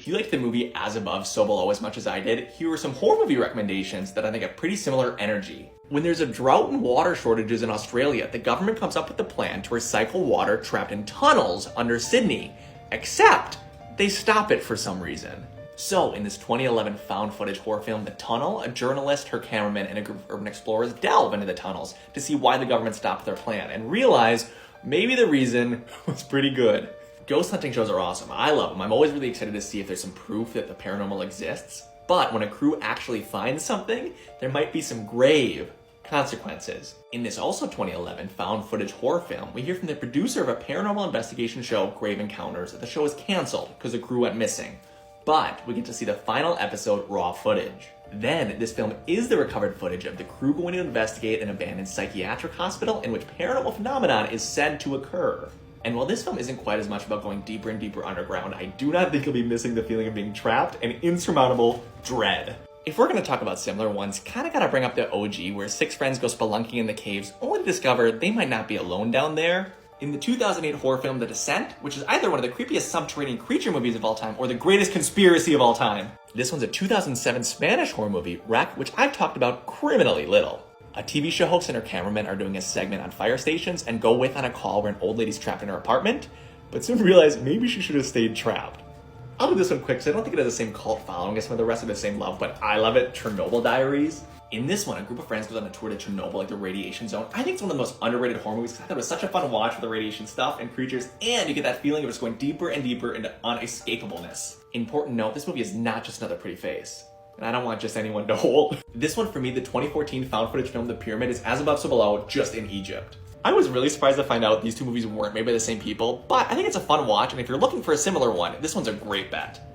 If you liked the movie As Above, So Below as much as I did, here are some horror movie recommendations that I think have pretty similar energy. When there's a drought and water shortages in Australia, the government comes up with the plan to recycle water trapped in tunnels under Sydney, except they stop it for some reason. So, in this 2011 found footage horror film, The Tunnel, a journalist, her cameraman, and a group of urban explorers delve into the tunnels to see why the government stopped their plan and realize maybe the reason was pretty good. Ghost hunting shows are awesome. I love them. I'm always really excited to see if there's some proof that the paranormal exists. But when a crew actually finds something, there might be some grave consequences. In this also 2011 found footage horror film, we hear from the producer of a paranormal investigation show, Grave Encounters, that the show is canceled because the crew went missing. But we get to see the final episode raw footage. Then, this film is the recovered footage of the crew going to investigate an abandoned psychiatric hospital in which paranormal phenomenon is said to occur. And while this film isn't quite as much about going deeper and deeper underground, I do not think you'll be missing the feeling of being trapped and insurmountable dread. If we're going to talk about similar ones, kinda gotta bring up the OG, where 6 friends go spelunking in the caves, only to discover they might not be alone down there. In the 2008 horror film The Descent, which is either one of the creepiest subterranean creature movies of all time or the greatest conspiracy of all time. This one's a 2007 Spanish horror movie, Wreck, which I've talked about criminally little. A TV show host and her cameraman are doing a segment on fire stations and go with on a call where an old lady's trapped in her apartment, but soon realize maybe she should have stayed trapped. I'll do this one quick because I don't think it has the same cult following as some of the rest of the same love, but I love it. Chernobyl Diaries. In this one, a group of friends goes on a tour to Chernobyl, like the radiation zone. I think it's one of the most underrated horror movies because I thought it was such a fun watch for the radiation stuff and creatures, and you get that feeling of just going deeper and deeper into unescapableness. Important note, this movie is not just another pretty face. And I don't want just anyone to hold. This one for me, the 2014 found footage film The Pyramid, is As Above, So Below, just in Egypt. I was really surprised to find out these two movies weren't made by the same people, but I think it's a fun watch, and if you're looking for a similar one, this one's a great bet.